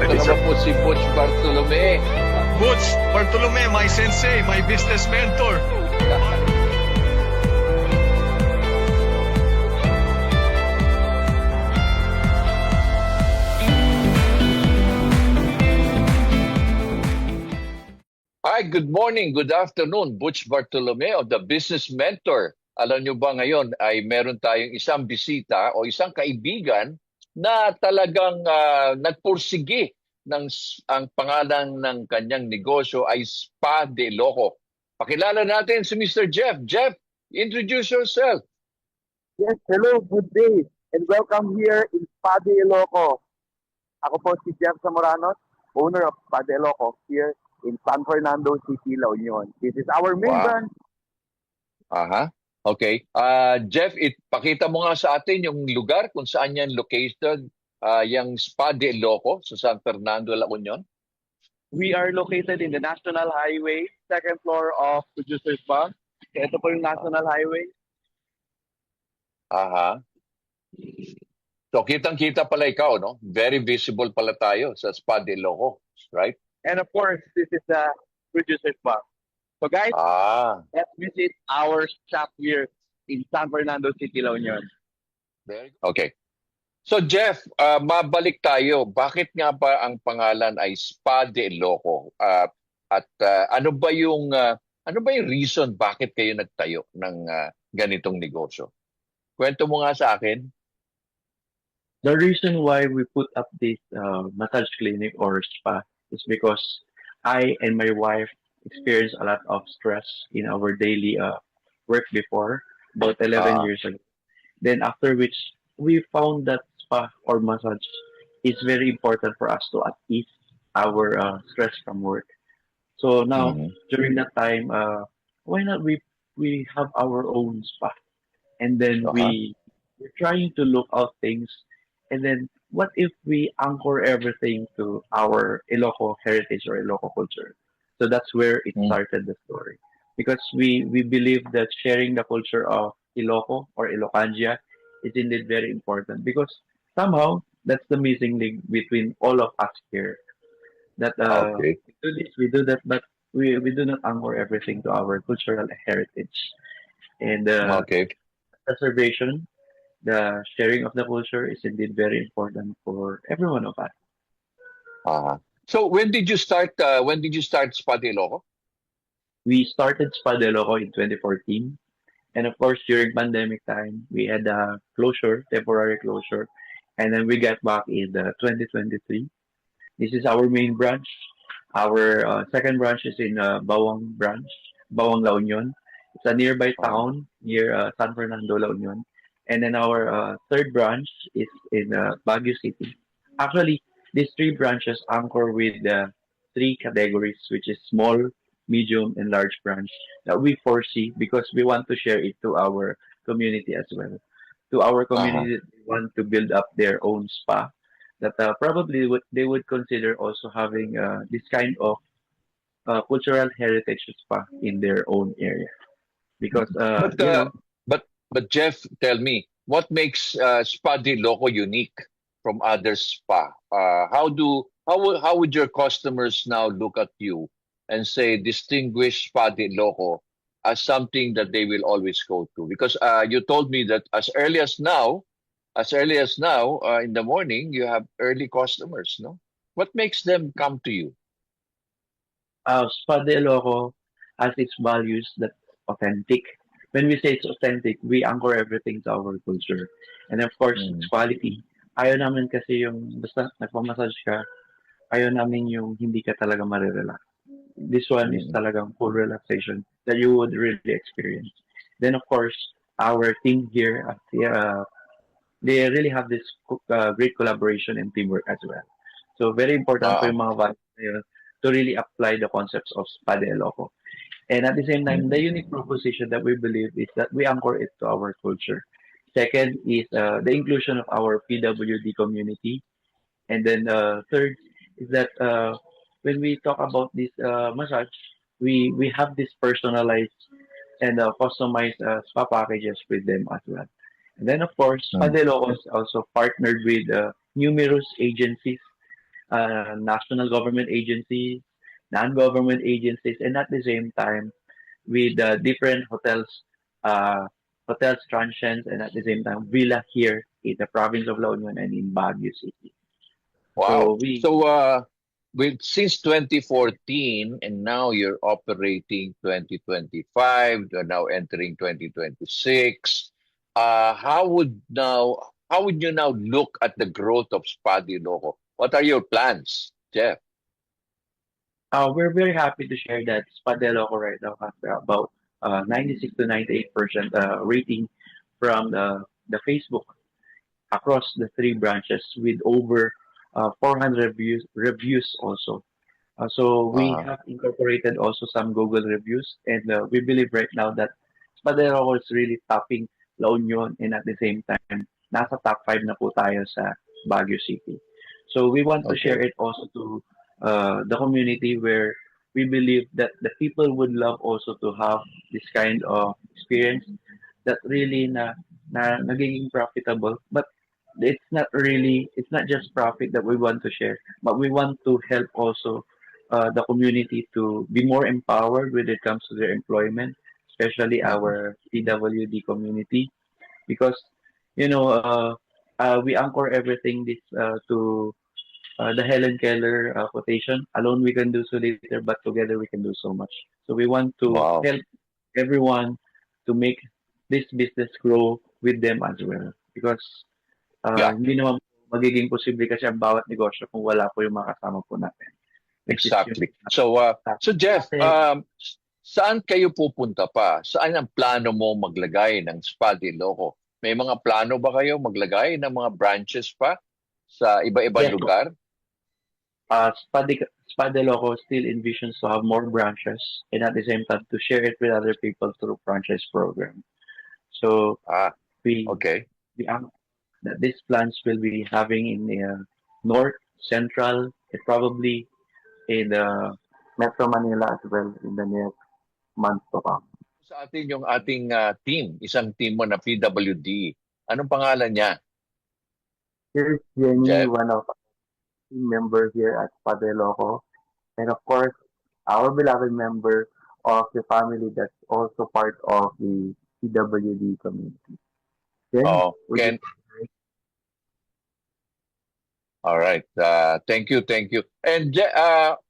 Ito Mr. naman po si Butch Bartolome. Butch Bartolome, my sensei, my business mentor. Hi, good morning, good afternoon. Butch Bartolome of the Business Mentor. Alam nyo ba ngayon ay meron tayong isang bisita o isang kaibigan na talagang nagpursigi ang pangalan ng kanyang negosyo ay Spa de Loco. Pakilala natin si Mr. Jeff. Jeff, introduce yourself. Yes, hello, good day, and welcome here in Spa de Ilocos. Ako po si Jeff Zamoranos, owner of Spa de Ilocos here in San Fernando City, La Union. This is our main Wow. branch. Aha. Okay. Jeff, pakita mo nga sa atin yung lugar kung saan yan located, yung Spa de Loco sa San Fernando, La Union. We are located in the National Highway, second floor of Producer's Bar. Ito po yung National Highway. Aha. So kitang-kita pala ikaw, no? Very visible pala tayo sa Spa de Loco, right? And of course, this is the Producer's Bar. So guys, let's visit our shop here in San Fernando City, La Union. Okay. So Jeff, mabalik tayo. Bakit nga ba ang pangalan ay Spa de Loco? Ano ba yung reason bakit kayo nagtayo ng ganitong negosyo? Kwento mo nga sa akin. The reason why we put up this massage clinic or spa is because I and my wife experienced a lot of stress in our daily work before, about 11 years ago. Then after which, we found that spa or massage is very important for us to at ease our stress from work. So now, during that time, why not we have our own spa? And then we're trying to look out things. And then what if we anchor everything to our Iloco heritage or Iloco culture? So that's where it started the story. Because we believe that sharing the culture of Iloco or Ilocandia is indeed very important. Because somehow that's the missing link between all of us here. That we do this, we do that, but we do not anchor everything to our cultural heritage. And preservation, the sharing of the culture is indeed very important for every one of us. So when did you start Spa de Loco? We started Spa de Loco in 2014. And of course, during pandemic time, we had a temporary closure. And then we got back in 2023. This is our main branch. Our second branch is in Bawang La Union. It's a nearby town near San Fernando, La Union. And then our third branch is in Baguio City. Actually, these three branches anchor with the three categories, which is small, medium, and large branch that we foresee because we want to share it to our community as well. To our community, they want to build up their own spa that probably they would consider also having this kind of cultural heritage spa in their own area. Because But Jeff, tell me, what makes Spa de Loco unique from other spa? How would your customers now look at you and say distinguish Spa de Loco as something that they will always go to? Because you told me that as early as now in the morning, you have early customers, no? What makes them come to you? Spa de Loco has its values that authentic. When we say it's authentic, we anchor everything to our culture. And of course, it's quality. Ayaw namin kasi yung basta nagpamassage ka, ayaw namin yung hindi ka talaga marirelax. This one is talagang full relaxation that you would really experience. Then of course, our team here, they really have this great collaboration and teamwork as well. So very important for yung mga values to really apply the concepts of Spa de Loco. And at the same time, the unique proposition that we believe is that we anchor it to our culture. Second is the inclusion of our PWD community. And then third is that when we talk about this massage, we have this personalized and customized spa packages with them as well. And then of course, Spa de Loco is also partnered with numerous agencies national government agencies, non-government agencies, and at the same time with different hotels, transients, and at the same time villa here in the province of La Union and in Baguio City. So Wow. we So with since 2014 and now you're operating 2025, you're now entering 2026. How would you now look at the growth of Spa Di Loco? What are your plans, Jeff? we're very happy to share that Spadeloco right now has about 96 to 98% rating from the Facebook across the three branches with over 400 reviews also. So we Uh, have incorporated also some Google reviews, and we believe right now that Spadero is really topping La Union, and at the same time, nasa top 5 na po tayo sa Baguio City. So we want to share okay. it also to the community where we believe that the people would love also to have this kind of experience that really na nagiging profitable, but it's not just profit that we want to share, but we want to help also the community to be more empowered when it comes to their employment, especially Mhm. our PWD community, because we anchor everything this to the Helen Keller quotation: "Alone we can do so little, but together we can do so much." So we want to Wow. help everyone to make this business grow with them as well, because Yeah, hindi naman magiging posible kasi ang bawat negosyo kung wala po yung mga kasama po natin, which is yung exactly. So Jeff, natin. saan kayo pupunta pa? Saan ang plano mo maglagay ng Spa Di Loco? May mga plano ba kayo maglagay ng mga branches pa sa iba-ibang Yes, lugar? Spa de Loco still envisions to have more branches and at the same time to share it with other people through franchise program. So Ah, we okay. we that these plans will be having in the north, central, and probably in the Metro Manila as well in the next months to come. Sa atin yung ating team, isang team mo na PWD. Anong pangalan niya, Here's Jenny, Jeff? one of our team members here at Padeloco. And of course, our beloved member of the family that's also part of the CWD community. Jenny, Oh, would you Ken. All right. Thank you, thank you. And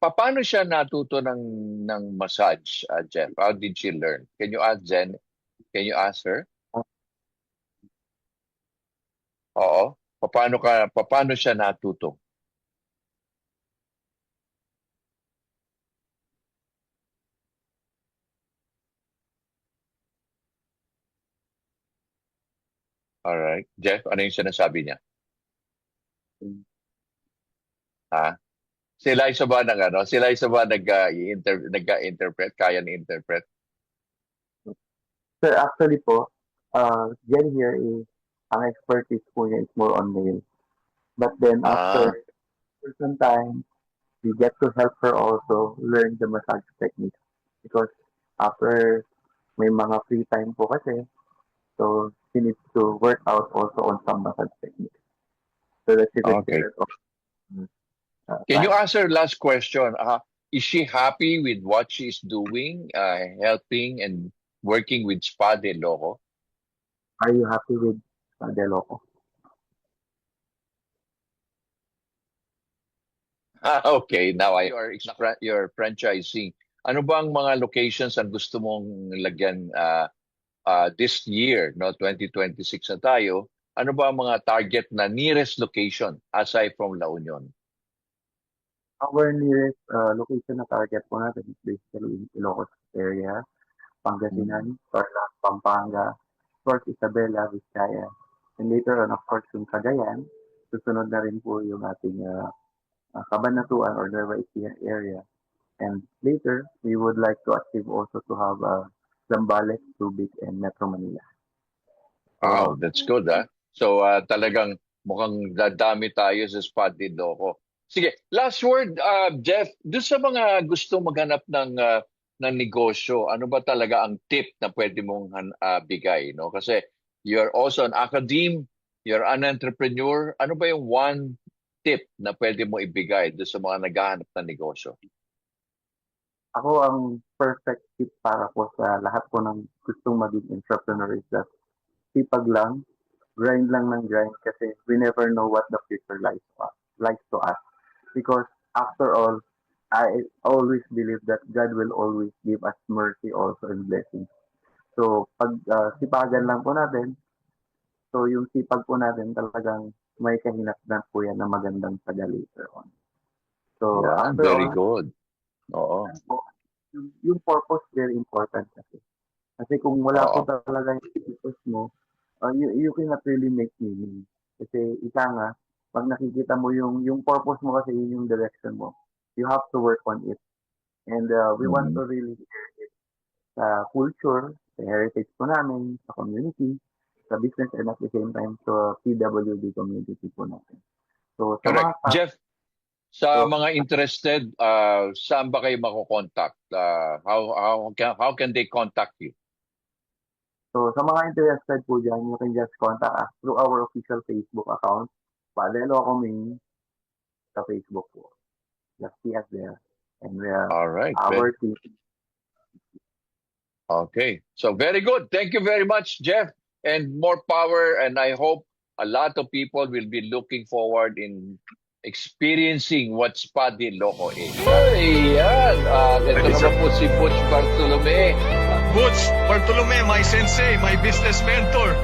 paano siya natuto ng massage, Jeff? How did she learn? Can you ask Jen? Can you ask her? Oo. Paano siya natuto? All right. Jeff, ano yung sinasabi niya? Ha? Sila isa ba ng ano? Sila isa ba nag-interpret? Kaya ni-interpret? Sir, actually po, Jen here is, ang expertise po niya is more on nails. But then Ah, after some time, we get to help her also learn the massage technique. Because after may mga free time po kasi, so she needs to work out also on some massage technique. So that she could okay. share it on Can you time. ask her last question? Is she happy with what she's doing, helping and working with Spa de Loco? Are you happy with Deloco? Okay. Now you're franchising. Ano ba ang mga locations ang gusto mong lagyan this year, no? 2026 na tayo. Ano ba ang mga target na nearest location aside from La Union? Our nearest location na target po natin is basically in Ilocos area, Pangasinan, Tarlac, Pampanga, of course, Isabela, Vizcaya. And later on, of course, yung Cagayan, susunod na rin po yung ating Cabanatuan or Nueva Ecija area. And later, we would like to achieve also to have Zambales, Subic, and Metro Manila. Wow, So, that's good, ah. So talagang mukhang dadami tayo sa Spa de Loco. Sige, last word, Jeff, doon sa mga gusto maghanap ng negosyo, ano ba talaga ang tip na pwede mong bigay, no? Kasi you're also an academe, you're an entrepreneur. Ano ba yung one tip na pwede mo ibigay doon sa mga naghahanap ng negosyo? Ako, ang perfect tip para po sa lahat po ng gustong maging entrepreneur is that sipag lang, grind lang ng grind kasi we never know what the future likes to us. Because after all, I always believe that God will always give us mercy also and blessings. So, pag sipagan lang po natin, so yung sipag po natin talagang may kahinatnan po yan na magandang taga later on. So, Yan, after very all, good. Oo. yung purpose very important kasi. Kasi kung wala po Oo. talaga yung purpose mo, you cannot really make meaning. Kasi isa nga, pag nakikita mo yung purpose mo kasi yun yung direction mo, you have to work on it. And we want to really share it sa culture, sa heritage po namin, sa community, sa business, and at the same time sa PWD community po natin. So, sa Correct. mga Jeff, sa So, mga interested, saan ba kayo makokontakt? How can they contact you? So, sa mga interested po dyan, you can just contact us through our official Facebook account, Padre Loco Main, sa Facebook po. Just see us there. And we are All right. our team. Okay. So very good. Thank you very much, Jeff. And more power. And I hope a lot of people will be looking forward in experiencing what Spa de Loco is. Ayan. Ito naman po si Butch Bartolome. Butch Bartolome, my sensei, my business mentor.